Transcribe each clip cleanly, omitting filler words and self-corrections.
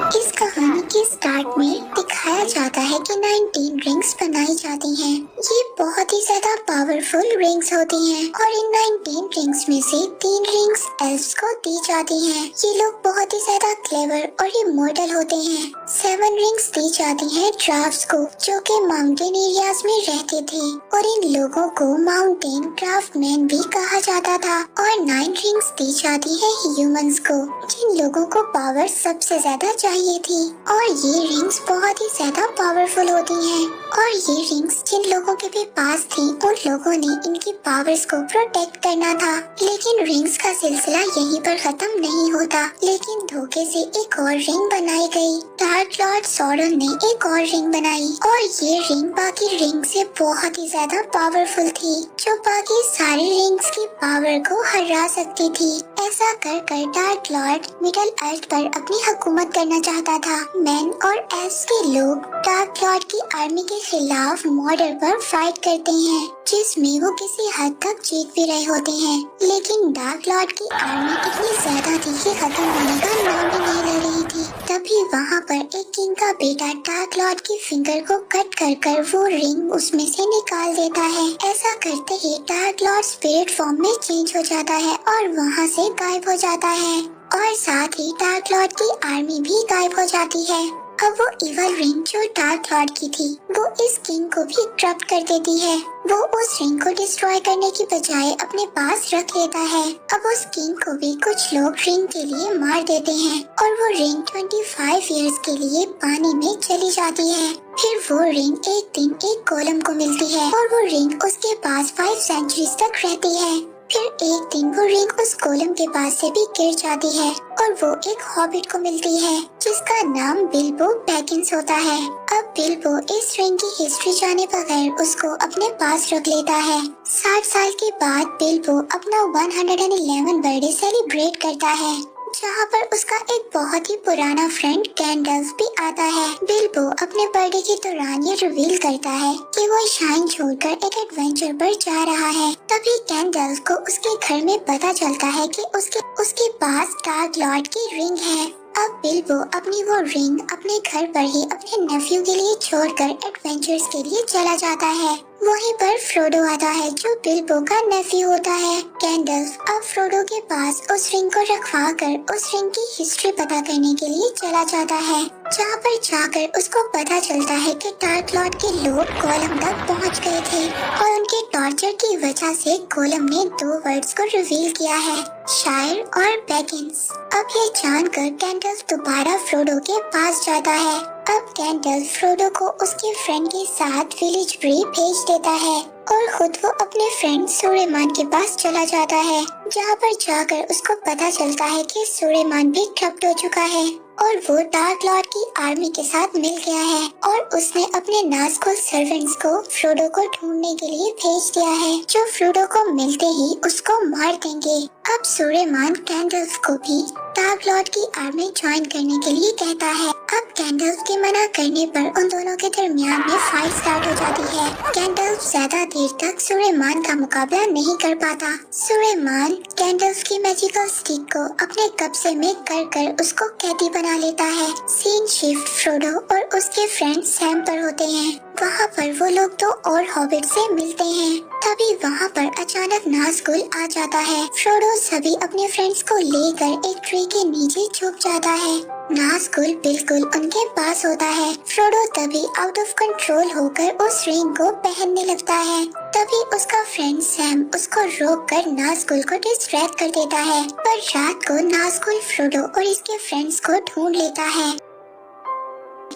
इस कहानी के स्टार्ट में दिखाया जाता है कि 19 रिंग्स बनाई जाती हैं। ये बहुत ही ज्यादा पावरफुल रिंग्स होती हैं और इन 19 रिंग्स में से 3 रिंग्स एल्व्स को दी जाती हैं। ये लोग बहुत ही ज्यादा क्लेवर और इमॉर्टल होते हैं। 7 रिंग्स दी जाती हैं ड्राफ्ट्स को, जो कि माउंटेन एरियाज में रहते थे और इन लोगों को माउंटेन क्राफ्टमैन भी कहा जाता था। और 9 रिंग्स दी जाती है ह्यूमंस को, जिन लोगों को पावर सबसे ज्यादा चाहिए थी। और ये रिंग्स बहुत ही ज्यादा पावरफुल होती हैं और ये रिंग्स जिन लोगों के भी पास थी उन लोगों ने इनकी पावर्स को प्रोटेक्ट करना था। लेकिन रिंग्स का सिलसिला यहीं पर खत्म नहीं होता, लेकिन धोखे से एक और रिंग बनाई गई। डार्क लॉर्ड सॉरन ने एक और रिंग बनाई और ये रिंग बाकी रिंग से बहुत ही ज्यादा पावरफुल थी, जो बाकी सारी रिंग्स की पावर को हरा सकती थी। ऐसा कर कर डार्क लॉर्ड मिडल अर्थ पर अपनी हुकूमत करना चाहता था। मैन और एल्व्स के लोग डार्क लॉर्ड की आर्मी के खिलाफ मॉर्डर पर फाइट करते हैं, जिसमें वो किसी हद तक जीत भी रहे होते हैं। लेकिन डार्क लॉर्ड की आर्मी इतनी ज्यादा थी कि खत्म होने का नाम ही नहीं ले रही थी। तभी वहाँ पर एक किंग का बेटा डार्क लॉर्ड की फिंगर को कट कर कर वो रिंग उसमें से निकाल देता है। ऐसा करते ही डार्क लॉर्ड स्पिरिट फॉर्म में चेंज हो जाता है और वहाँ से गायब हो जाता है और साथ ही डार्क लॉर्ड की आर्मी भी गायब हो जाती है। अब वो इवल रिंग जो डार्क लॉर्ड की थी वो इस किंग को भी ट्रैप कर देती है। वो उस रिंग को डिस्ट्रॉय करने की बजाय अपने पास रख लेता है। अब उस किंग को भी कुछ लोग रिंग के लिए मार देते हैं और वो रिंग 25 इयर्स के लिए पानी में चली जाती है। फिर वो रिंग एक दिन एक गोलम को मिलती है और वो रिंग उसके पास 5 सेंचुरीज तक रहती है। फिर एक दिन वो रिंग उस गोलम के पास से भी गिर जाती है और वो एक हॉबिट को मिलती है, जिसका नाम बिल्बो बैगिंस होता है। अब बिल्बो इस रिंग की हिस्ट्री जाने बगैर उसको अपने पास रख लेता है। 60 साल के बाद बिल्बो अपना 111 बर्थडे सेलिब्रेट करता है, जहाँ पर उसका एक बहुत ही पुराना फ्रेंड गैंडल्फ भी आता है। बिल्बो अपने बर्थडे के दौरान ये रिवील करता है कि वो शाइन छोड़कर एक एडवेंचर पर जा रहा है। तभी गैंडल्फ को उसके घर में पता चलता है कि उसके पास डार्क लॉर्ड की रिंग है। अब बिल्बो अपनी वो रिंग अपने घर पर ही अपने नेफ्यू के लिए छोड़कर एडवेंचर्स के लिए चला जाता है। वहीं पर फ्रोडो आता है, जो बिल्बो का नेफ्यू होता है। गैंडल्फ अब फ्रोडो के पास उस रिंग को रखवा कर उस रिंग की हिस्ट्री पता करने के लिए चला जाता है, जहाँ पर जाकर उसको पता चलता है कि डार्क लॉर्ड के लोग गोलम तक पहुँच गए थे और उनके टॉर्चर की वजह से गोलम ने 2 वर्ड्स को रिवील किया है, शायर और बैगिंस। अब ये जानकर गैंडल्फ दोबारा फ्रोडो के पास जाता है। अब गैंडल्फ फ्रोडो को उसके फ्रेंड के साथ विलेज ब्री भेज देता है और खुद वो अपने फ्रेंड सुलेमान के पास चला जाता है, जहाँ पर जाकर उसको पता चलता है कि सुलेमान भी ट्रैप्ड हो चुका है और वो डार्क लॉर्ड की आर्मी के साथ मिल गया है और उसने अपने नाज़कुल सर्वेंट्स को फ्रोडो को ढूंढने के लिए भेज दिया है, जो फ्रोडो को मिलते ही उसको मार देंगे। अब सुलेमान गैंडल्फ को भी डार्क लॉर्ड की आर्मी ज्वाइन करने के लिए कहता है। अब गैंडल्फ के मना करने पर उन दोनों के दरमियान में फाइट स्टार्ट हो जाती है। गैंडल्फ ज्यादा देर तक सुलेमान का मुकाबला नहीं कर पाता। सुलेमान गैंडल्फ की मैजिकल स्टिक को अपने कब्जे में कर कर उसको कैदी बना लेता है। सीन शिफ्ट फ्रोडो और उसके फ्रेंड सैम पर होते हैं। वहाँ पर वो लोग तो और हॉबिट से मिलते हैं। तभी वहाँ पर अचानक नाज़कुल आ जाता है। फ्रोडो सभी अपने फ्रेंड्स को लेकर एक ट्री के नीचे छुप जाता है। नाज़कुल बिल्कुल उनके पास होता है। फ्रोडो तभी आउट ऑफ कंट्रोल होकर उस रिंग को पहनने लगता है। तभी उसका फ्रेंड सैम उसको रोककर नाज़कुल को डिस्ट्रैक्ट कर देता है। पर रात को नाज़कुल फ्रोडो और इसके फ्रेंड्स को ढूंढ लेता है।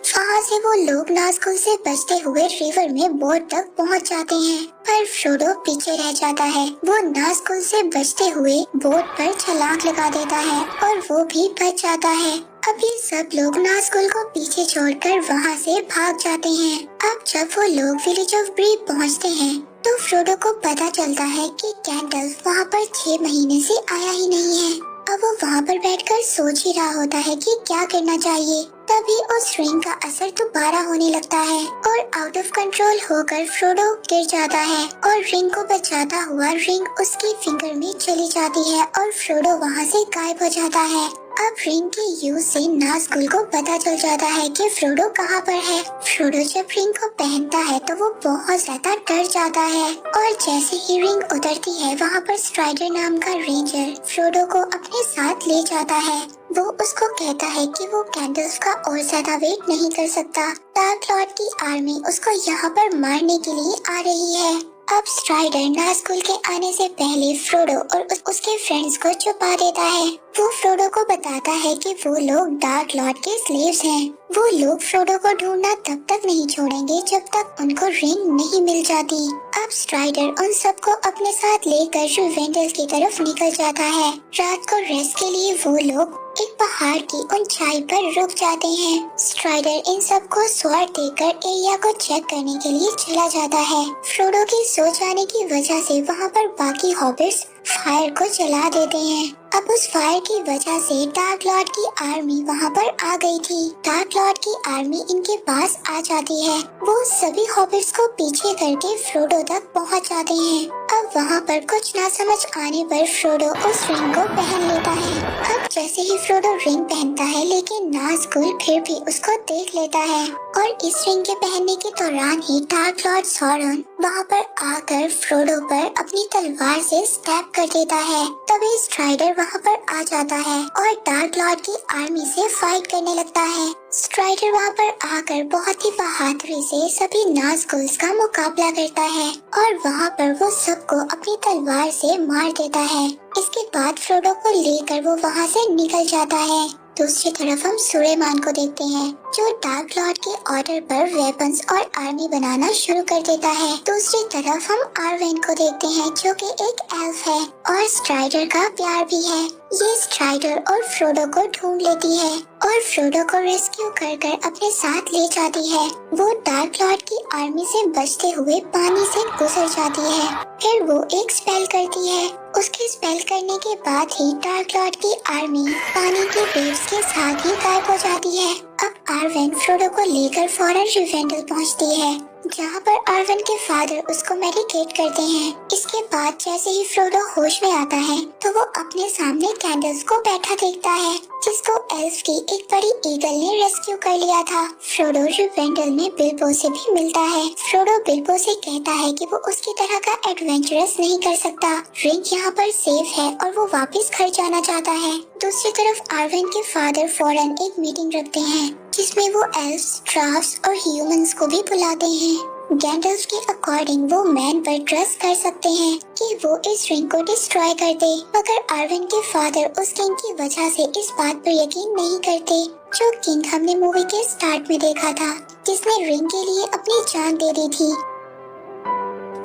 वहाँ से वो लोग नाज़कुल से बचते हुए रिवर में बोट तक पहुँच जाते हैं, पर फ्रोडो पीछे रह जाता है। वो नाज़कुल से बचते हुए बोट पर छलांग लगा देता है और वो भी बच जाता है। अब ये सब लोग नाज़कुल को पीछे छोड़कर वहाँ से भाग जाते हैं। अब जब वो लोग विलेज ऑफ ब्री पहुँचते हैं तो फ्रोडो को पता चलता है कि गैंडल्फ वहाँ पर 6 महीने से आया ही नहीं है। अब वो वहाँ पर बैठकर सोच ही रहा होता है कि क्या करना चाहिए। तभी उस रिंग का असर दोबारा होने लगता है और आउट ऑफ कंट्रोल होकर फ्रोडो गिर जाता है और रिंग को बचाता हुआ रिंग उसकी फिंगर में चली जाती है और फ्रोडो वहाँ से गायब हो जाता है। अब रिंग के यूज से नाज़गुल को पता चल जाता है कि फ्रोडो कहाँ पर है। फ्रोडो जब रिंग को पहनता है तो वो बहुत ज्यादा डर जाता है और जैसे ही रिंग उतरती है वहाँ पर स्ट्राइडर नाम का रेंजर फ्रोडो को अपने साथ ले जाता है। वो उसको कहता है कि वो गैंडल्फ का और ज्यादा वेट नहीं कर सकता। डार्क लॉर्ड की आर्मी उसको यहाँ पर मारने के लिए आ रही है। अब स्ट्राइडर नाज़गुल के आने से पहले फ्रोडो और उसके फ्रेंड्स को छुपा देता है। वो फ्रोडो को बताता है कि वो लोग डार्क लॉर्ड के स्लेव्स हैं। वो लोग फ्रोडो को ढूंढना तब तक नहीं छोड़ेंगे जब तक उनको रिंग नहीं मिल जाती। अब स्ट्राइडर उन सबको अपने साथ लेकर रिवेंडल की तरफ निकल जाता है। रात को रेस्ट के लिए वो लोग एक पहाड़ की ऊंचाई पर रुक जाते हैं। स्ट्राइडर इन सबको स्वॉर्ड देकर एरिया को चेक करने के लिए चला जाता है। फ्रोडो के सो जाने की वजह से वहाँ पर बाकी हॉबिट्स फायर को जला देते हैं। अब उस फायर की वजह से डार्क लॉर्ड की आर्मी वहाँ पर आ गई थी। डार्क लॉर्ड की आर्मी इनके पास आ जाती है। वो सभी हॉबिट्स को पीछे करके फ्रोडो तक पहुँच जाते हैं। अब वहाँ पर कुछ ना समझ आने पर फ्रोडो उस रिंग को पहन लेता है। अब जैसे ही फ्रोडो रिंग पहनता है लेकिन नाज़गुल फिर भी उसको देख लेता है और इस रिंग के पहनने के दौरान ही डार्क लॉर्ड सॉरन वहाँ पर आकर फ्रोडो पर अपनी तलवार से स्टैब कर देता है। तभी स्ट्राइडर वहाँ पर आ जाता है और डार्क लॉर्ड की आर्मी से फाइट करने लगता है। स्ट्राइडर वहाँ पर आकर बहुत ही बहादुरी से सभी नाज़गुल्स का मुकाबला करता है और वहाँ पर वो सबको अपनी तलवार से मार देता है। इसके बाद फ्रोडो को लेकर वो वहाँ से निकल जाता है। दूसरी तरफ हम सुलेमान को देखते हैं जो डार्क लॉर्ड के ऑर्डर पर वेपन्स और आर्मी बनाना शुरू कर देता है। दूसरी तरफ हम आर्वेन को देखते हैं जो कि एक एल्फ है और स्ट्राइडर का प्यार भी है। ये स्ट्राइडर और फ्रोडो को ढूंढ लेती है और फ्रोडो को रेस्क्यू कर कर अपने साथ ले जाती है। वो डार्क लॉर्ड की आर्मी से बचते हुए पानी से गुजर जाती है। फिर वो एक स्पेल करती है। उसके स्पेल करने के बाद ही डार्क लॉर्ड की आर्मी पानी के वेव्स के साथ ही गायब हो जाती है। अब आर्वेन फ्रोडो को लेकर फौरन रिवेंडल पहुंचती है जहाँ पर आर्वेन के फादर उसको मेडिकेट करते हैं। इसके बाद जैसे ही फ्रोडो होश में आता है तो वो अपने सामने कैंडल्स को बैठा देखता है जिसको एल्फ की एक बड़ी ईगल ने रेस्क्यू कर लिया था। फ्रोडो रिवेंडल में बिल्बो से भी मिलता है। फ्रोडो बिल्बो से कहता है कि वो उसकी तरह का एडवेंचरस नहीं कर सकता। रिंग यहाँ पर सेफ है और वो वापस घर जाना चाहता है। दूसरी तरफ आर्वेन के फादर फौरन एक मीटिंग रखते हैं जिसमें वो एल्फ्स, ड्राफ्ट्स और ह्यूमंस को भी बुलाते हैं। गैंडल्फ के अकॉर्डिंग वो मैन पर ट्रस्ट कर सकते हैं कि वो इस रिंग को डिस्ट्रॉय कर दे, मगर आर्वेन के फादर उस किंग की वजह से इस बात पर यकीन नहीं करते जो किंग हमने मूवी के स्टार्ट में देखा था जिसने रिंग के लिए अपनी जान दे दी थी।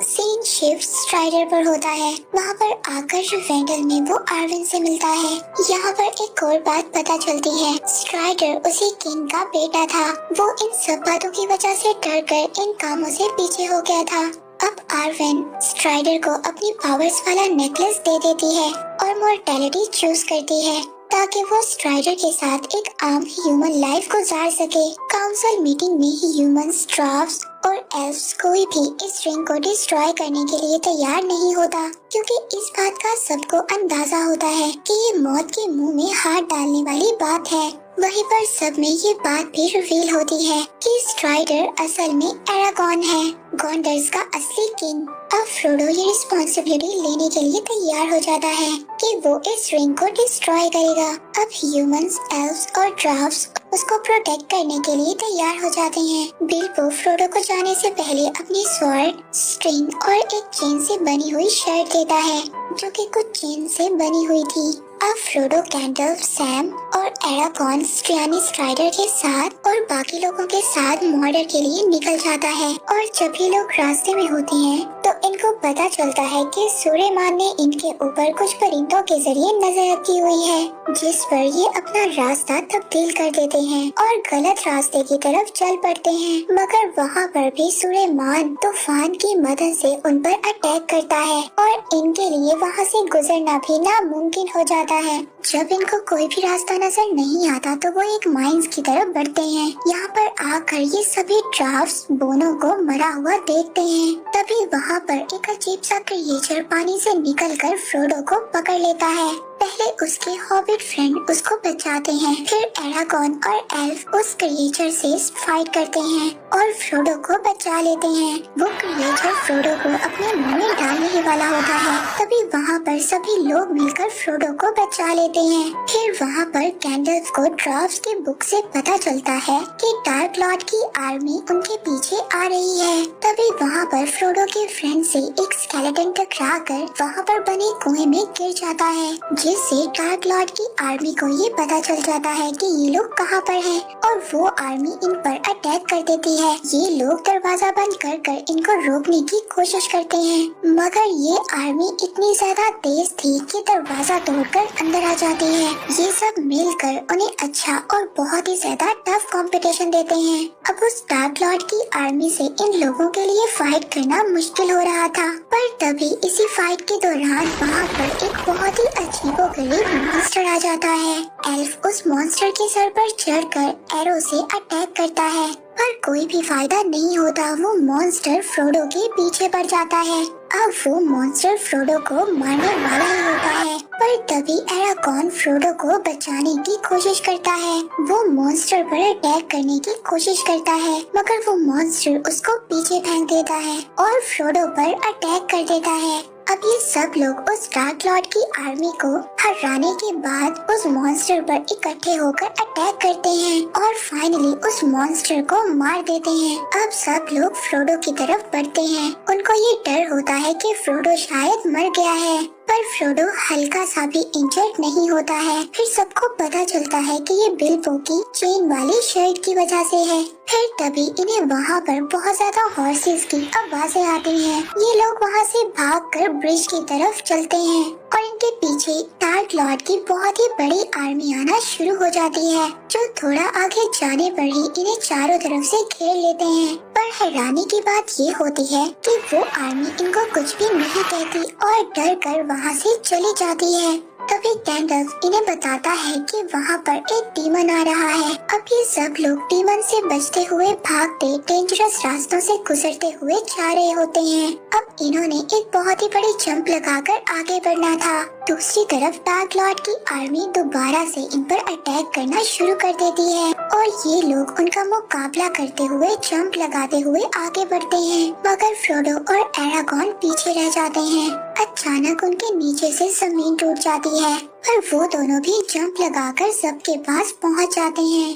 सीन शिफ्ट स्ट्राइडर पर होता है। वहाँ पर आकर रिवेंडल में वो आर्वेन से मिलता है। यहाँ पर एक और बात पता चलती है, स्ट्राइडर उसी किंग का बेटा था। वो इन सब बातों की वजह से डर कर इन कामों से पीछे हो गया था। अब आर्वेन स्ट्राइडर को अपनी पावर्स वाला नेकलेस दे देती है और मॉर्टेलिटी चूज करती है ताकि वो स्ट्राइडर के साथ एक आम ह्यूमन लाइफ गुजार सके। काउंसिल मीटिंग में ह्यूमंस, ड्राफ्ट्स और एल्फ्स कोई भी इस रिंग को डिस्ट्रॉय करने के लिए तैयार नहीं होता क्योंकि इस बात का सबको अंदाजा होता है कि ये मौत के मुंह में हाथ डालने वाली बात है। वहीं पर सब में ये बात भी रिवील होती है कि स्ट्राइडर असल में एरागॉन है, गोंडर्स का असली किंग। अब फ्रोडो ये रिस्पॉन्सिबिलिटी लेने के लिए तैयार हो जाता है कि वो इस रिंग को डिस्ट्रॉय करेगा। अब ह्यूमंस, एल्फ्स और ड्राफ्ट्स उसको प्रोटेक्ट करने के लिए तैयार हो जाते हैं। बिल्बो फ्रोडो को जाने से पहले अपनी स्वॉर्ड, स्ट्रिंग और एक चेन से बनी हुई शर्ट देता है जो कि कुछ चेन से बनी हुई थी। अब फ्रोडो, गैंडल्फ, सैम और एरागॉन यानी स्ट्राइडर के साथ और बाकी लोगों के साथ मॉर्डर के लिए निकल जाता है और जब ये लोग रास्ते में होते हैं तो इनको पता चलता है कि सूर्यमान ने इनके ऊपर कुछ परिंदों के जरिए नजर रखी हुई है, जिस पर ये अपना रास्ता तब्दील कर देते हैं और गलत रास्ते की तरफ चल पड़ते हैं। मगर वहाँ पर भी सूर्यमान तूफान की मदद से उन पर अटैक करता है और इनके लिए वहाँ से गुजरना भी नामुमकिन हो जाता है। जब इनको कोई भी रास्ता नजर नहीं आता तो वो एक माइंस की तरफ बढ़ते हैं। यहाँ पर आकर ये सभी ड्राफ्ट्स बोनो को मरा हुआ देखते हैं। तभी वहाँ पर एक अजीब सा क्रिएचर पानी से निकलकर फ्रोडो को पकड़ लेता है। पहले उसके हॉबिट फ्रेंड उसको बचाते हैं, फिर एरागॉन और एल्फ उस क्रिएचर से फाइट करते हैं और फ्रोडो को बचा लेते हैं। वो क्रिएचर फ्रोडो को अपने मुंह में डालने ही वाला होता है। तभी वहाँ पर सभी लोग मिलकर फ्रोडो को बचा लेते हैं। फिर वहाँ पर गैंडल्फ को ड्राफ्ट्स की बुक से पता चलता है कि डार्क लॉर्ड की आर्मी उनके पीछे आ रही है। तभी वहाँ पर फ्रोडो के फ्रेंड से एक स्केलेटन टकराकर वहाँ पर बने कुएं में गिर जाता है, जिससे डार्क लॉर्ड की आर्मी को ये पता चल जाता है कि ये लोग कहाँ पर हैं और वो आर्मी इन पर अटैक कर देती है। ये लोग दरवाजा बंद कर इनको रोकने की कोशिश करते हैं, मगर ये आर्मी इतनी ज्यादा तेज थी कि दरवाजा तोड़कर अंदर आ जाती है। ये सब मिलकर उन्हें अच्छा और बहुत ही ज्यादा टफ कंपटीशन देते हैं। अब उस डार्क लॉर्ड की आर्मी से इन लोगों के लिए फाइट करना मुश्किल हो रहा था, पर तभी इसी फाइट के दौरान वहाँ पर एक बहुत ही अजीबोगरीब मॉन्स्टर आ जाता है। एल्फ उस मॉन्स्टर के सर पर चढ़कर एरो से अटैक करता है, पर कोई भी फायदा नहीं होता। वो मॉन्स्टर फ्रोडो के पीछे पड़ जाता है। अब वो मॉन्स्टर फ्रोडो को मारने वाला ही होता है, पर तभी एरागॉन फ्रोडो को बचाने की कोशिश करता है। वो मॉन्स्टर पर अटैक करने की कोशिश करता है, मगर वो मॉन्स्टर उसको पीछे फेंक देता है और फ्रोडो पर अटैक कर देता है। अब ये सब लोग उस डार्क लॉर्ड की आर्मी को हराने के बाद उस मॉन्स्टर पर इकट्ठे होकर अटैक करते हैं और फाइनली उस मॉन्स्टर को मार देते हैं। अब सब लोग फ्रोडो की तरफ बढ़ते हैं। उनको ये डर होता है कि फ्रोडो शायद मर गया है, पर फ्रोडो हल्का सा भी इंजर्ड नहीं होता है। फिर सबको पता चलता है कि ये बिल्बो की चेन वाली शर्ट की वजह से है। फिर तभी इन्हें वहाँ पर बहुत ज्यादा हॉर्सेस की आवाजें आती हैं। ये लोग वहाँ से भागकर ब्रिज की तरफ चलते हैं और इनके पीछे डार्क लॉर्ड की बहुत ही बड़ी आर्मी आना शुरू हो जाती है, जो थोड़ा आगे जाने पर ही इन्हें चारों तरफ से घेर लेते हैं। पर हैरानी की बात ये होती है कि वो आर्मी इनको कुछ भी नहीं कहती और डर कर वहाँ से चली जाती है। तभी गैंडल्फ इन्हें बताता है कि वहाँ पर एक डीमन आ रहा है। अब ये सब लोग डीमन से बचते हुए भागते डेंजरस रास्तों से गुजरते हुए जा रहे होते हैं। अब इन्होंने एक बहुत ही बड़ी जंप लगाकर आगे बढ़ना था। दूसरी तरफ डार्क लॉर्ड की आर्मी दोबारा से इन पर अटैक करना शुरू कर देती है और ये लोग उनका मुकाबला करते हुए जंप लगाते हुए आगे बढ़ते हैं, मगर फ्रोडो और एरागॉन पीछे रह जाते हैं। अचानक उनके नीचे से जमीन टूट जाती है, पर वो दोनों भी जंप लगाकर सबके पास पहुंच जाते हैं।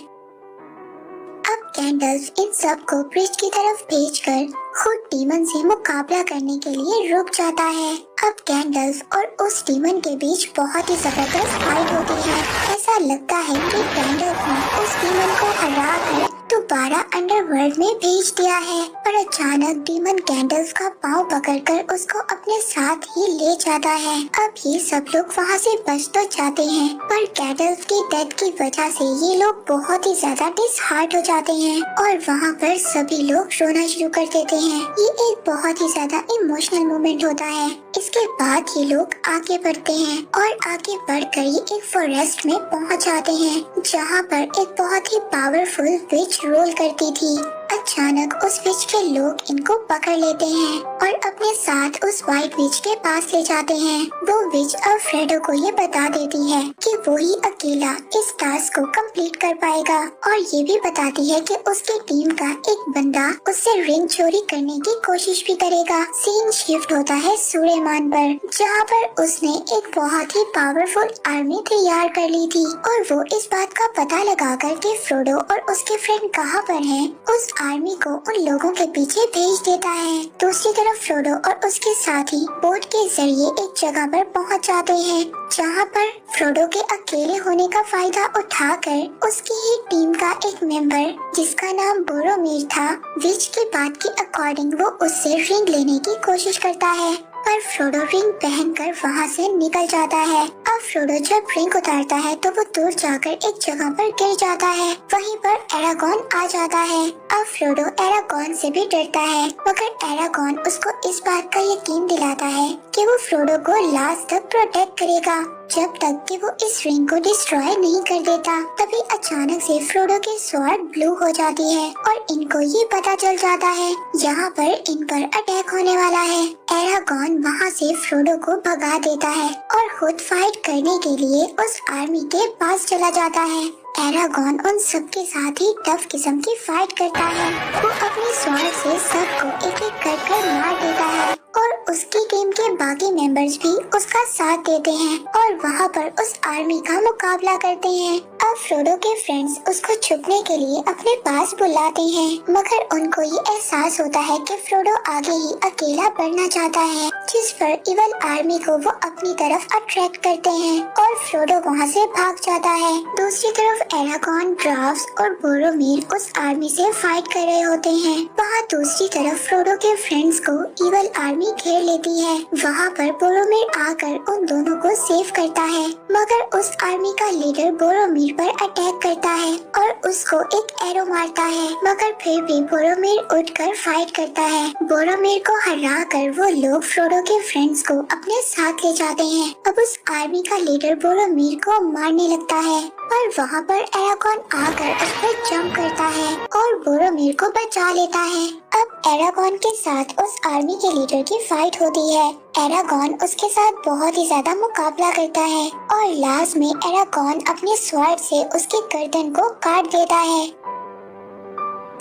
अब गैंडल्फ इन सब को ब्रिज की तरफ भेजकर खुद डीमन से मुकाबला करने के लिए रुक जाता है। अब गैंडल्फ और उस डीमन के बीच बहुत ही जबरदस्त फाइट होती है। ऐसा लगता है कि गैंडल्फ ने उस डीमन को हराकर दोबारा अंडरवर्ल्ड में भेज दिया है, पर अचानक डीमन गैंडल्फ का पाँव पकड़कर उसको अपने साथ ही ले जाता है। अब ये सब लोग वहाँ से बच तो जाते हैं, पर गैंडल्फ की डेथ की वजह से ये लोग बहुत ही ज्यादा डिसहार्ट हो जाते हैं और वहाँ पर सभी लोग रोना शुरू कर देते हैं। ये एक बहुत ही ज्यादा इमोशनल मोमेंट होता है। इसके बाद ये लोग आगे बढ़ते हैं और आगे बढ़कर ये एक फॉरेस्ट में पहुंच जाते हैं, जहां पर एक बहुत ही पावरफुल विच रोल करती थी। अचानक उस विच के लोग इनको पकड़ लेते हैं और अपने साथ उस व्हाइट विच के पास ले जाते हैं। वो विच अब फ्रेडो को ये बता देती है कि वो ही अकेला इस टास्क को कंप्लीट कर पाएगा और ये भी बताती है कि उसकी टीम का एक बंदा उससे रिंग चोरी करने की कोशिश भी करेगा। सीन शिफ्ट होता है सूर्यमान पर, जहाँ पर उसने एक बहुत ही पावरफुल आर्मी तैयार कर ली थी और वो इस बात का पता लगाकर कि फ्रोडो और उसके फ्रेंड कहाँ पर हैं, उस आर्मी को उन लोगों के पीछे भेज देता है। दूसरी तरफ फ्रोडो और उसके साथी बोट के जरिए एक जगह पर पहुंच जाते हैं, जहां पर फ्रोडो के अकेले होने का फायदा उठाकर उसकी ही टीम का एक मेंबर जिसका नाम बोरोमीर था, विच की बात के अकॉर्डिंग वो उससे रिंग लेने की कोशिश करता है, पर फ्रोडो रिंग पहनकर वहां से निकल जाता है। अब फ्रोडो जब रिंग उतारता है तो वो दूर जाकर एक जगह पर गिर जाता है। वहीं पर एरागॉन आ जाता है। अब फ्रोडो एरागॉन से भी डरता है, मगर एरागॉन उसको इस बात का यकीन दिलाता है कि वो फ्रोडो को लास्ट तक प्रोटेक्ट करेगा, जब तक कि वो इस रिंग को डिस्ट्रॉय नहीं कर देता। तभी अचानक से फ्रोडो की स्वॉर्ड ब्लू हो जाती है और इनको ये पता चल जाता है यहाँ पर इन पर अटैक होने वाला है। एरागॉन वहाँ से फ्रोडो को भगा देता है और खुद फाइट करने के लिए उस आर्मी के पास चला जाता है। एरागॉन उन सबके साथ ही टफ किस्म की फाइट करता है। वो अपनी स्वॉर्ड से सबको एक एक कर मार देता है और उसकी टीम के बाकी मेंबर्स भी उसका साथ देते हैं और वहाँ पर उस आर्मी का मुकाबला करते हैं। अब फ्रोडो के फ्रेंड्स उसको छुपने के लिए अपने पास बुलाते हैं, मगर उनको ये एहसास होता है कि फ्रोडो आगे ही अकेला बढ़ना चाहता है, जिस पर इवल आर्मी को वो अपनी तरफ अट्रैक्ट करते हैं और फ्रोडो वहाँ से भाग जाता है। दूसरी तरफ एरागॉन, ड्राफ्स और बोरोमीर उस आर्मी से फाइट कर रहे होते हैं। वहाँ दूसरी तरफ फ्रोडो के फ्रेंड्स को इवल आर्मी घेर लेती है। वहाँ पर बोरोमीर आकर उन दोनों को सेव करता है, मगर उस आर्मी का लीडर बोरोमीर पर अटैक करता है और उसको एक एरो मारता है, मगर फिर भी बोरोमीर उठकर फाइट करता है। बोरोमीर को हरा कर वो लोग फ्रोडो के फ्रेंड्स को अपने साथ ले जाते हैं। अब उस आर्मी का लीडर बोरोमीर को मारने लगता है, पर वहाँ पर एरागॉन आकर उस पर जंप करता है और बोरोमीर को बचा लेता है। अब एरागॉन के साथ उस आर्मी के लीडर की फाइट होती है। एरागॉन उसके साथ बहुत ही ज्यादा मुकाबला करता है और लास्ट में एरागॉन अपने स्वॉर्ड से उसकी गर्दन को काट देता है।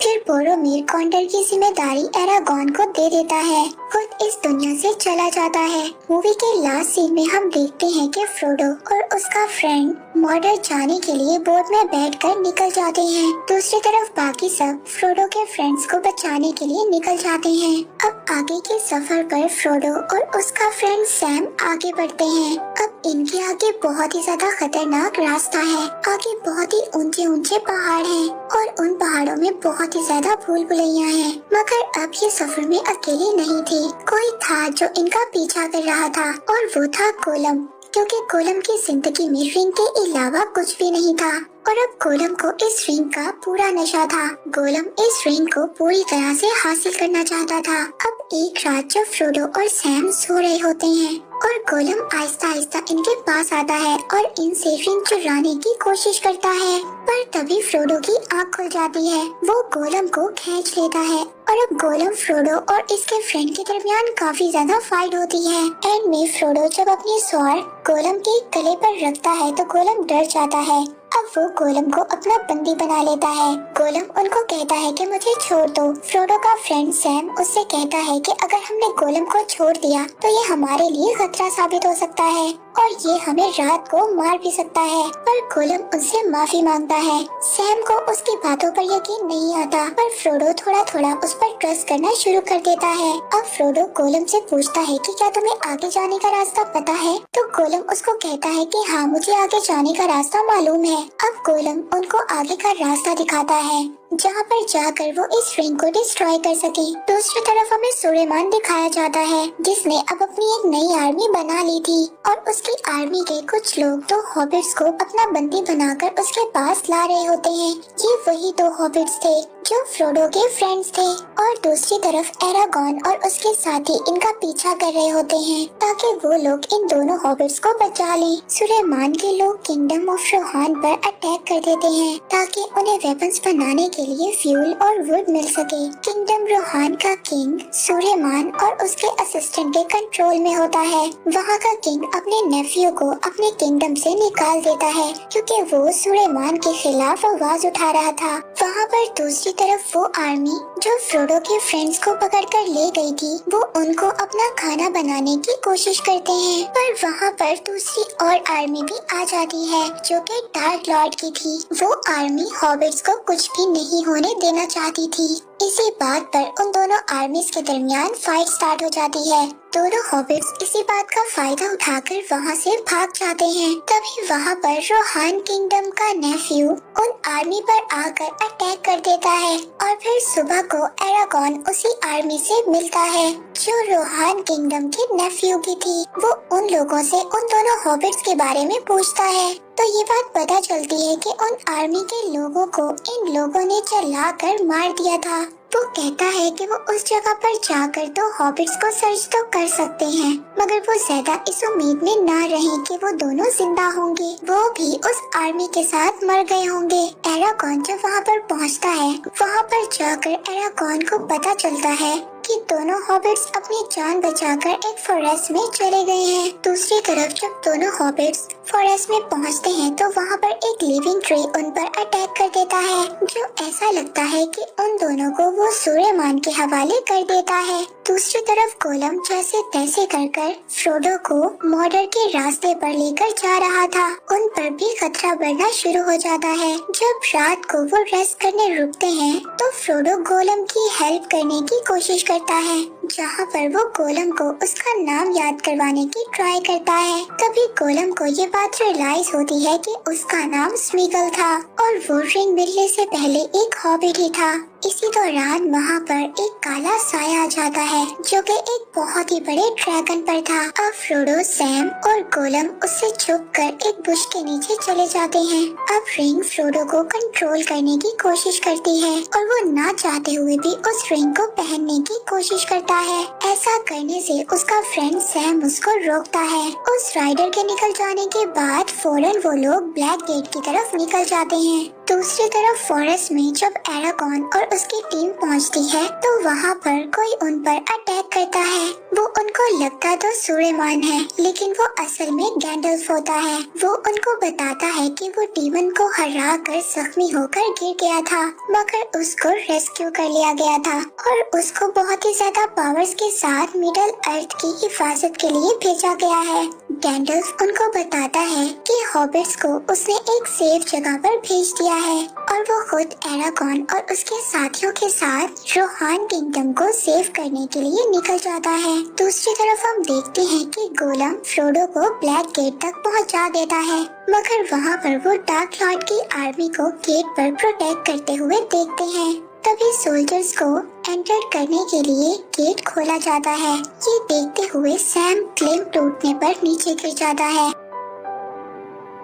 फिर बोरोमीर कॉन्डर की जिम्मेदारी एरागॉन को दे देता है, खुद इस दुनिया से चला जाता है। मूवी के लास्ट सीन में हम देखते हैं कि फ्रोडो और उसका फ्रेंड मॉर्डर जाने के लिए बोट में बैठकर निकल जाते हैं। दूसरी तरफ बाकी सब फ्रोडो के फ्रेंड्स को बचाने के लिए निकल जाते हैं। अब आगे के सफर पर फ्रोडो और उसका फ्रेंड सैम आगे बढ़ते हैं। अब इनके आगे बहुत ही ज्यादा खतरनाक रास्ता है। आगे बहुत ही ऊंचे ऊंचे पहाड़ हैं और उन पहाड़ों में बहुत ही ज्यादा भूल भुलैया हैं। मगर अब ये सफर में अकेले नहीं थे, कोई था जो इनका पीछा कर रहा था और वो था गोलम, क्योंकि गोलम की जिंदगी में रिंग के अलावा कुछ भी नहीं था और अब गोलम को इस रिंग का पूरा नशा था। गोलम इस रिंग को पूरी तरह से हासिल करना चाहता था। अब एक रात जब फ्रोडो और सैम सो रहे होते हैं और गोलम आहिस्ता आहिस्ता इनके पास आता है और इनसे रिंग चुराने की कोशिश करता है, पर तभी फ्रोडो की आँख खुल जाती है। वो गोलम को खींच लेता है और अब गोलम, फ्रोडो और इसके फ्रेंड के दरमियान काफी ज्यादा फाइट होती है। एंड में फ्रोडो जब अपनी स्वॉर्ड गोलम के गले पर रखता है तो गोलम डर जाता है। अब वो गोलम को अपना बंदी बना लेता है। गोलम उनको कहता है कि मुझे छोड़ दो। फ्रोडो का फ्रेंड सैम उससे कहता है कि अगर हमने गोलम को छोड़ दिया तो ये हमारे लिए खतरा साबित हो सकता है और ये हमें रात को मार भी सकता है, पर गोलम उनसे माफी मांगता है। सैम को उसकी बातों पर यकीन नहीं आता, पर फ्रोडो थोड़ा थोड़ा उस पर ट्रस्ट करना शुरू कर देता है। अब फ्रोडो गोलम से पूछता है कि क्या तुम्हें आगे जाने का रास्ता पता है, तो गोलम उसको कहता है कि हाँ, मुझे आगे जाने का रास्ता मालूम है। अब गोलम उनको आगे का रास्ता दिखाता है, जहाँ पर जाकर वो इस रिंग को डिस्ट्रॉय कर सके। दूसरी तरफ हमें सुलेमान दिखाया जाता है, जिसने अब अपनी एक नई आर्मी बना ली थी और उसकी आर्मी के कुछ लोग दो हॉबिट्स को अपना बंदी बनाकर उसके पास ला रहे होते हैं। ये वही दो हॉबिट्स थे जो फ्रोडो के फ्रेंड्स थे और दूसरी तरफ एरागॉन और उसके साथी इनका पीछा कर रहे होते हैं ताकि वो लोग इन दोनों हॉबिट्स को बचा लें। सुलेमान के लोग किंगडम ऑफ रोहान पर अटैक कर देते हैं ताकि उन्हें वेपन्स बनाने के लिए फ्यूल और वुड मिल सके। किंगडम रोहान का किंग सुलेमान और उसके असिस्टेंट के कंट्रोल में होता है। वहाँ का किंग अपने नेफ्यू को अपने किंगडम से निकाल देता है क्योंकि वो सुलेमान के खिलाफ आवाज उठा रहा था। वहाँ पर दूसरी तरफ वो आर्मी जो फ्रोडो के फ्रेंड्स को पकड़कर ले गई थी, वो उनको अपना खाना बनाने की कोशिश करते हैं, पर वहाँ पर दूसरी और आर्मी भी आ जाती है जो कि डार्क लॉर्ड की थी। वो आर्मी हॉबिट्स को कुछ भी नहीं होने देना चाहती थी। इसी बात पर उन दोनों आर्मीज के दरमियान फाइट स्टार्ट हो जाती है। दोनों हॉबिट्स इसी बात का फायदा उठाकर वहाँ से भाग जाते हैं। तभी वहाँ पर रोहान किंगडम का नेफ्यू उन आर्मी पर आकर अटैक कर देता है और फिर सुबह को एरागॉन उसी आर्मी से मिलता है जो रोहान किंगडम के नेफ्यू की थी। वो उन लोगों से उन दोनों हॉबिट्स के बारे में पूछता है तो ये बात पता चलती है कि उन आर्मी के लोगों को इन लोगों ने जलाकर मार दिया था। वो कहता है कि वो उस जगह पर जाकर तो हॉबिट्स को सर्च तो कर सकते हैं, मगर वो ज्यादा इस उम्मीद में ना रहे कि वो दोनों जिंदा होंगे, वो भी उस आर्मी के साथ मर गए होंगे। एरागॉन जब वहाँ पर पहुँचता है, वहाँ पर जाकर एरागॉन को पता चलता है कि दोनों हॉबिट्स अपनी जान बचाकर एक फॉरेस्ट में चले गए हैं। दूसरी तरफ जब दोनों हॉबिट्स फॉरेस्ट में पहुंचते हैं तो वहां पर एक लिविंग ट्री उन पर अटैक कर देता है, जो ऐसा लगता है कि उन दोनों को वो सूर्यमान के हवाले कर देता है। दूसरी तरफ गोलम जैसे तैसे कर फ्रोडो को मर्डर के रास्ते पर लेकर जा रहा था। उन पर भी खतरा बढ़ना शुरू हो जाता है। जब रात को वो रेस्ट करने रुकते हैं तो फ्रोडो गोलम की हेल्प करने की कोशिश करता है, जहाँ पर वो गोलम को उसका नाम याद करवाने की ट्राई करता है। तभी गोलम को ये बात रियलाइज होती है कि उसका नाम स्मीगल था और वो रिंग मिलने से पहले एक हॉबिट ही था। इसी दौरान वहाँ पर एक काला साया आ जाता है जो कि एक बहुत ही बड़े ड्रैगन पर था। अब फ्रोडो, सैम और गोलम उससे छुपकर एक बुश के नीचे चले जाते हैं। अब रिंग फ्रोडो को कंट्रोल करने की कोशिश करती है और वो ना चाहते हुए भी उस रिंग को पहनने की कोशिश करता है। ऐसा करने से उसका फ्रेंड सैम उसको रोकता है। उस राइडर के निकल जाने के बाद फौरन वो लोग ब्लैक गेट की तरफ निकल जाते हैं। दूसरी तरफ फॉरेस्ट में जब एरागॉन और उसकी टीम पहुंचती है तो वहाँ पर कोई उन पर अटैक करता है। वो उनको लगता तो सूर्यमान है, लेकिन वो असल में गैंडल्फ होता है। वो उनको बताता है कि वो डीमन को हरा कर जख्मी होकर गिर गया था, मगर उसको रेस्क्यू कर लिया गया था और उसको बहुत ही ज्यादा पावर्स के साथ मिडल अर्थ की हिफाजत के लिए भेजा गया है। गैंडल्फ उनको बताता है कि हॉबिट्स को उसने एक सेफ जगह पर भेज दिया है और वो खुद एरागॉन और उसके साथियों के साथ रोहान किंगडम को सेव करने के लिए निकल जाता है। दूसरी तरफ हम देखते हैं कि गोलम फ्रोडो को ब्लैक गेट तक पहुंचा देता है, मगर वहां पर वो डार्क लॉर्ड की आर्मी को गेट पर प्रोटेक्ट करते हुए देखते हैं। तभी सोल्जर्स को एंटर करने के लिए गेट खोला जाता है। ये देखते हुए सैम क्लेम टूटने पर नीचे गिर जाता है।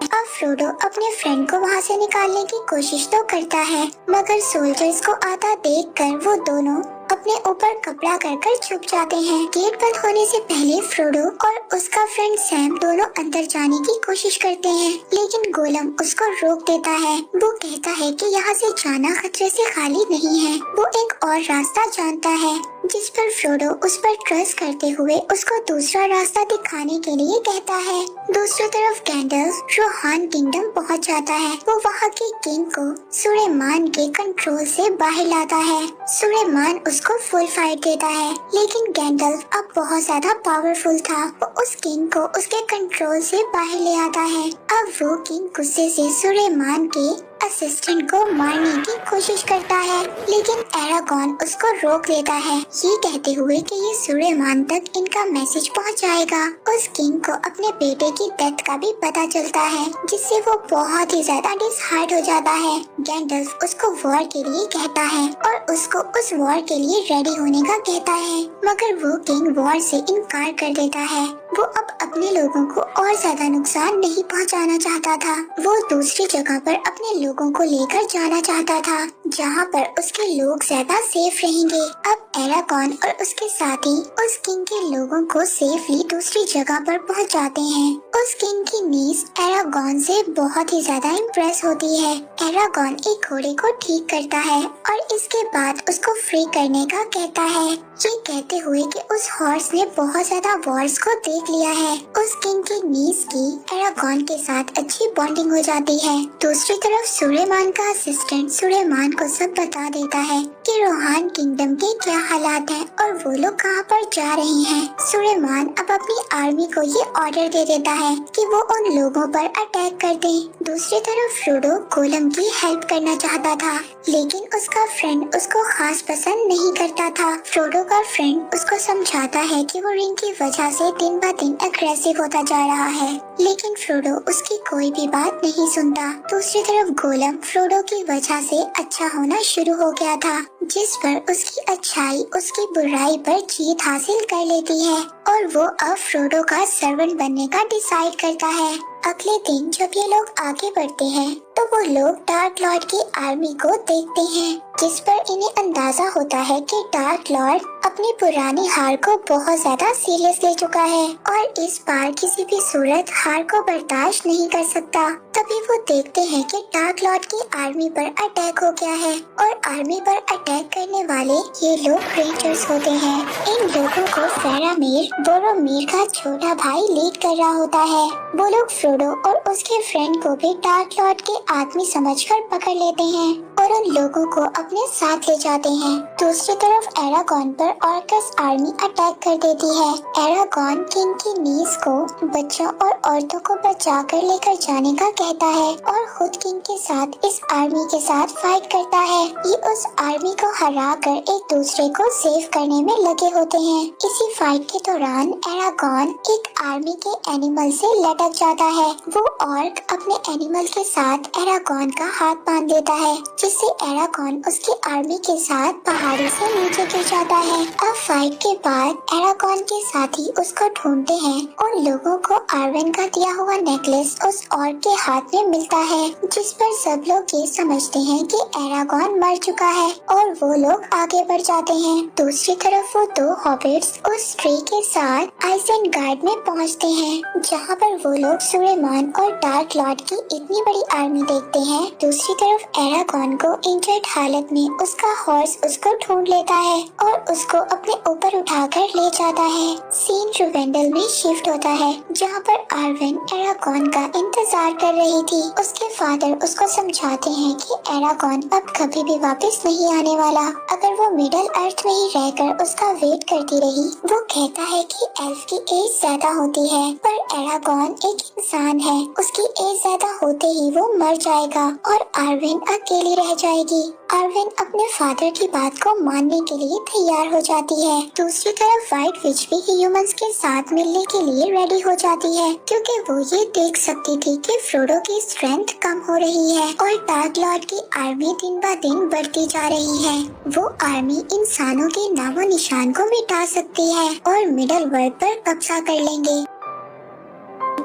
अब फ्रोडो अपने फ्रेंड को वहाँ से निकालने की कोशिश तो करता है, मगर सोल्जर्स को आता देखकर वो दोनों अपने ऊपर कपड़ा कर छुप जाते हैं। गेट बंद होने से पहले फ्रोडो और उसका फ्रेंड सैम दोनों अंदर जाने की कोशिश करते हैं, लेकिन गोलम उसको रोक देता है। वो कहता है कि यहाँ से जाना खतरे से खाली नहीं है। वो एक और रास्ता जानता है, जिस पर फ्रोडो उस पर ट्रस्ट करते हुए उसको दूसरा रास्ता दिखाने के लिए कहता है। दूसरी तरफ गैंडल्फ रोहान किंगडम पहुँच जाता है। वो वहाँ के किंग को सूर्यमान के कंट्रोल से बाहर लाता है। सूर्यमान उसको फुल फाइट देता है, लेकिन गैंडल्फ अब बहुत ज्यादा पावरफुल था। वो उस किंग को उसके कंट्रोल से बाहर ले आता है। अब वो किंग गुस्से से सूर्यमान के असिस्टेंट को मारने की कोशिश करता है, लेकिन एरागॉन उसको रोक लेता है, ये कहते हुए कि ये सूर्यमान तक इनका मैसेज पहुंचाएगा। उस किंग को अपने बेटे की डेथ का भी पता चलता है, जिससे वो बहुत ही ज्यादा डिसहार्ट हो जाता है। गैंडल्फ उसको वॉर के लिए कहता है और उसको उस वॉर के लिए रेडी होने का कहता है, मगर वो किंग वॉर से इनकार कर देता है। वो अब अपने लोगों को और ज्यादा नुकसान नहीं पहुंचाना चाहता था। वो दूसरी जगह पर अपने लोगों को लेकर जाना चाहता था, जहां पर उसके लोग ज्यादा सेफ रहेंगे। अब एरागॉन और उसके साथी उस किंग के लोगों को सेफली दूसरी जगह पर पहुंचाते हैं। उस किंग की नीज एरागॉन से बहुत ही ज्यादा इम्प्रेस होती है। एरागॉन एक घोड़े को ठीक करता है और इसके बाद उसको फ्री करने का कहता है, ये कहते हुए कि उस हॉर्स ने बहुत ज्यादा वॉर्स को देख लिया है। उस किंग की नीज की एरागॉन के साथ अच्छी बॉन्डिंग हो जाती है। दूसरी तरफ सूर्यमान का असिस्टेंट सूर्यमान को सब बता देता है कि रोहान किंगडम के क्या हालात हैं और वो लोग कहाँ पर जा रहे हैं। सुलेमान अब अपनी आर्मी को ये ऑर्डर दे देता है कि वो उन लोगों पर अटैक कर दे। दूसरी तरफ फ्रोडो गोलम की हेल्प करना चाहता था, लेकिन उसका फ्रेंड उसको खास पसंद नहीं करता था। फ्रोडो का फ्रेंड उसको समझाता है कि वो रिंग की वजह से दिन ब दिन अग्रेसिव होता जा रहा है, लेकिन फ्रोडो उसकी कोई भी बात नहीं सुनता। दूसरी तरफ गोलम फ्रोडो की वजह से अच्छा होना शुरू हो गया था, जिस पर उसकी अच्छाई उसकी बुराई पर जीत हासिल कर लेती है और वो अब फ्रोडो का सर्वेंट बनने का डिसाइड करता है। अगले दिन जब ये लोग आगे बढ़ते हैं तो वो लोग डार्क लॉर्ड की आर्मी को देखते हैं, जिस पर इन्हें अंदाजा होता है कि डार्क लॉर्ड अपनी पुरानी हार को बहुत ज्यादा सीरियस ले चुका है और इस बार किसी भी सूरत हार को बर्दाश्त नहीं कर सकता। तभी वो देखते हैं कि डार्क लॉर्ड की आर्मी पर अटैक हो गया है और आर्मी पर अटैक करने वाले ये लोग रेंजर्स होते हैं। इन लोगों को फेरामीर बोरोमीर का छोटा भाई लीड कर रहा होता है। वो लोग फ्रोडो और उसके फ्रेंड को भी डार्क लॉर्ड के आदमी समझकर पकड़ लेते हैं और उन लोगों को अपने साथ ले जाते हैं। दूसरी तरफ एरागॉन पर ऑर्कस आर्मी अटैक कर देती है। एरागॉन किंग की नीस को बच्चों और औरतों को बचाकर लेकर जाने का कहता है और खुद किंग के साथ इस आर्मी के साथ फाइट करता है। ये उस आर्मी को हरा कर एक दूसरे को सेव करने में लगे होते हैं। इसी फाइट के दौरान एरागॉन एक आर्मी के एनिमल से लटक जाता है। वो ऑर्क अपने एनिमल के साथ एरागॉन का हाथ बांध देता है, जिससे एरागॉन उसकी आर्मी के साथ पहाड़ी से नीचे गिर जाता है। अब फाइट के बाद एरागॉन के साथी उसको ढूंढते हैं। उन लोगों को आर्वेन का दिया हुआ नेकलेस उस ऑर्क के हाथ में मिलता है, जिस पर सब लोग ये समझते हैं कि एरागॉन मर चुका है और वो लोग आगे बढ़ जाते हैं। दूसरी तरफ वो दो हॉबिट्स उस ट्री के साथ आइसेनगार्ड में पहुंचते हैं, जहां पर वो लोग सुलेमान और डार्क लॉर्ड की इतनी बड़ी आर्मी देखते हैं। दूसरी तरफ एरागॉन को इंजर्ड हालत में उसका हॉर्स उसको ढूंढ लेता है और उसको अपने ऊपर उठाकर ले जाता है। सीन रुवेंडल में शिफ्ट होता है, जहाँ पर आर्वेन एरागॉन का इंतजार कर रही थी। उसके फादर उसको समझाते हैं कि एरागॉन अब कभी भी वापस नहीं आने वाला। अगर वो मिडल अर्थ में ही रहकर उसका वेट करती रही। वो कहता है कि एल्फ की एज ज्यादा होती है, पर एरागॉन एक इंसान है, उसकी एज ज्यादा होते ही वो मर जाएगा और आर्वेन अकेली रह जाएगी। आर्वेन अपने फादर की बात को मानने के लिए तैयार हो जाती है। दूसरी तरफ व्हाइट विच भी ह्यूमंस के साथ मिलने के लिए रेडी हो जाती है, क्योंकि वो ये देख सकती थी कि फ्रोडो की स्ट्रेंथ कम हो रही है और डार्क लॉर्ड की आर्मी दिन ब दिन बढ़ती जा रही है। वो आर्मी इंसानों के नामो निशान को मिटा सकती है और मिडल वर्ल्ड पर कब्जा कर लेंगे।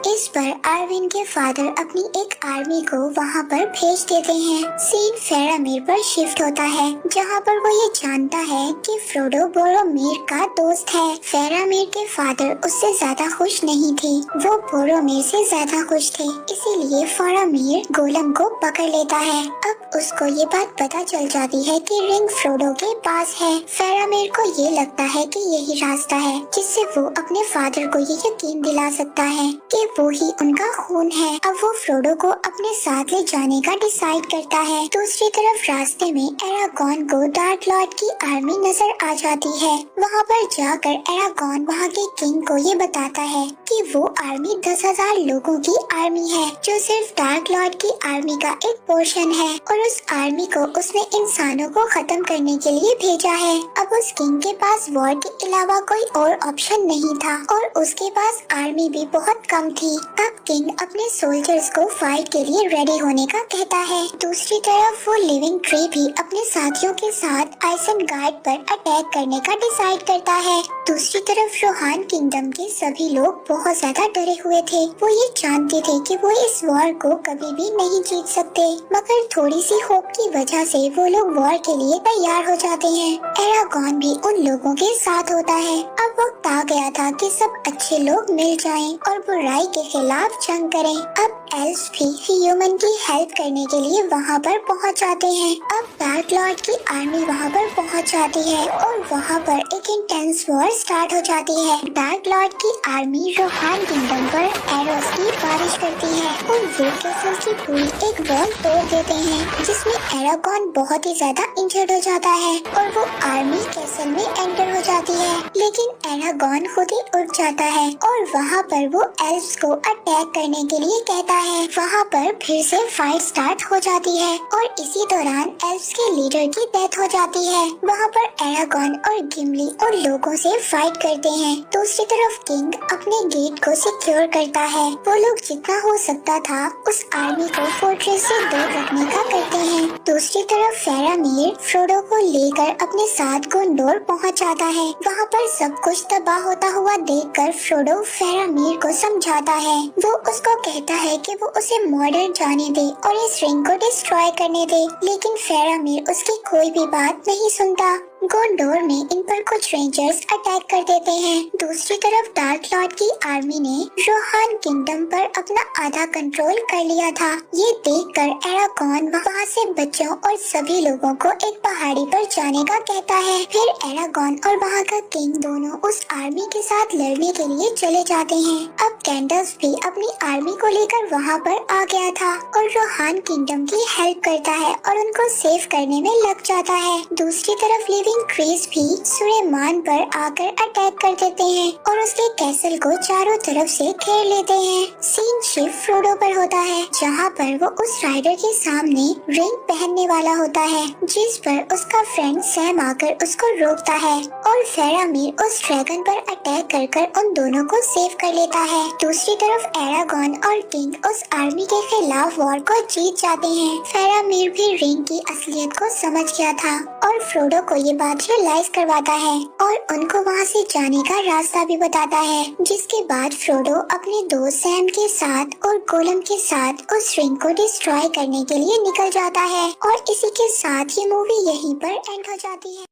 इस पर आर्वेन के फादर अपनी एक आर्मी को वहाँ पर भेज देते हैं। सीन फेरामीर पर शिफ्ट होता है, जहाँ पर वो ये जानता है कि फ्रोडो बोरोमीर का दोस्त है। फेरामीर के फादर उससे ज्यादा खुश नहीं थे, वो बोरोमीर से ज्यादा खुश थे, इसीलिए फेरामीर गोलम को पकड़ लेता है। अब उसको ये बात पता चल जाती है कि रिंग फ्रोडो के पास है। फेरामीर को ये लगता है कि यही रास्ता है जिससे वो अपने फादर को ये यकीन दिला सकता है कि वो ही उनका खून है। अब वो फ्रोडो को अपने साथ ले जाने का डिसाइड करता है। दूसरी तरफ रास्ते में एरागॉन को डार्क लॉर्ड की आर्मी नजर आ जाती है। वहाँ पर जाकर एरागॉन वहाँ के किंग को ये बताता है कि वो आर्मी 10,000 लोगों की आर्मी है, जो सिर्फ डार्क लॉर्ड की आर्मी का एक पोर्शन है और उस आर्मी को उसने इंसानों को खत्म करने के लिए भेजा है। अब उस किंग के पास वॉर के अलावा कोई और ऑप्शन नहीं था और उसके पास आर्मी भी बहुत कम थी। अब किंग अपने सोल्जर्स को फाइट के लिए रेडी होने का कहता है। दूसरी तरफ वो लिविंग ट्री भी अपने साथियों के साथ आइसेनगार्ड पर अटैक करने का डिसाइड करता है। दूसरी तरफ रोहान किंगडम के सभी लोग बहुत ज्यादा डरे हुए थे। वो ये जानते थे कि वो इस वॉर को कभी भी नहीं जीत सकते, मगर थोड़ी सी होप की वजह से वो लोग वॉर के लिए तैयार हो जाते हैं। एरागॉन भी उन लोगों के साथ होता है। अब वक्त आ गया था कि सब अच्छे लोग मिल जाएं और बुराई के खिलाफ जंग करें। अब एल्व्स भी ह्यूमन की हेल्प करने के लिए वहाँ पर पहुँच जाते हैं। अब डार्क लॉर्ड की आर्मी वहाँ पर पहुँच जाती है और वहाँ पर एक इंटेंस वॉर स्टार्ट हो जाती है। डार्क लॉर्ड की आर्मी रोहान किंगडम पर एरोस की बारिश करती है और वो कैसल की पूरी एक वॉल तोड़ देते हैं, जिसमें एरागॉन बहुत ही ज्यादा इंजर्ड हो जाता है और वो आर्मी कैसल में एंटर हो जाती है। लेकिन एरागॉन खुद ही उठ जाता है और वहाँ पर वो एल्व्स को अटैक करने के लिए कहता है। वहाँ पर फिर से फाइट स्टार्ट हो जाती है और इसी दौरान एल्व्स के लीडर की डेथ हो जाती है। वहाँ पर एरागॉन और गिमली और लोगों से फाइट करते हैं। दूसरी तरफ किंग अपने गेट को सिक्योर करता है। वो लोग जितना हो सकता था उस आर्मी को फोर्ट्रेस से दूर रखने का करते हैं। दूसरी तरफ फेरामीर फ्रोडो को लेकर अपने साथ गोंडोर पहुंच जाता है। वहाँ पर सब कुछ तबाह होता हुआ देखकर फ्रोडो फेरामीर को समझाता है। वो उसको कहता है कि वो उसे मॉडर्न जाने दे और इस रिंग को डिस्ट्रॉय करने दे, लेकिन फेरामीर उसकी कोई भी बात नहीं सुनता। गोंडोर में इन पर कुछ रेंजर्स अटैक कर देते हैं। दूसरी तरफ डार्क लॉर्ड की आर्मी ने रोहान किंगडम पर अपना आधा कंट्रोल कर लिया था। ये देखकर एरागॉन वहाँ से बच्चों और सभी लोगों को एक पहाड़ी पर जाने का कहता है। फिर एरागॉन और वहाँ का किंग दोनों उस आर्मी के साथ लड़ने के लिए चले जाते हैं। अब गैंडल्फ भी अपनी आर्मी को लेकर वहाँ पर आ गया था और रोहान किंगडम की हेल्प करता है और उनको सेव करने में लग जाता है। दूसरी तरफ लिविंग क्रीज भी सुलेमान पर आकर अटैक कर देते हैं और उसके कैसल को चारों तरफ से घेर लेते हैं। सीन शिफ्ट फ्रोडो पर होता है, जहाँ पर वो उस राइडर के सामने रिंग पहनने वाला होता है, जिस पर उसका फ्रेंड सैम आकर उसको रोकता है और फेरामीर उस ड्रैगन पर अटैक कर उन दोनों को सेव कर लेता है। दूसरी तरफ एरागॉन और किंग उस आर्मी के खिलाफ वॉर को जीत जाते हैं। फेरामीर भी रिंग की असलियत को समझ गया था और फ्रोडो को ये बात रियलाइज करवाता है और उनको वहाँ से जाने का रास्ता भी बताता है, जिसके बाद फ्रोडो अपने दोस्त सैम के साथ और गोलम के साथ उस रिंग को डिस्ट्रॉय करने के लिए निकल जाता है और इसी के साथ ये मूवी यहीं पर एंड हो जाती है।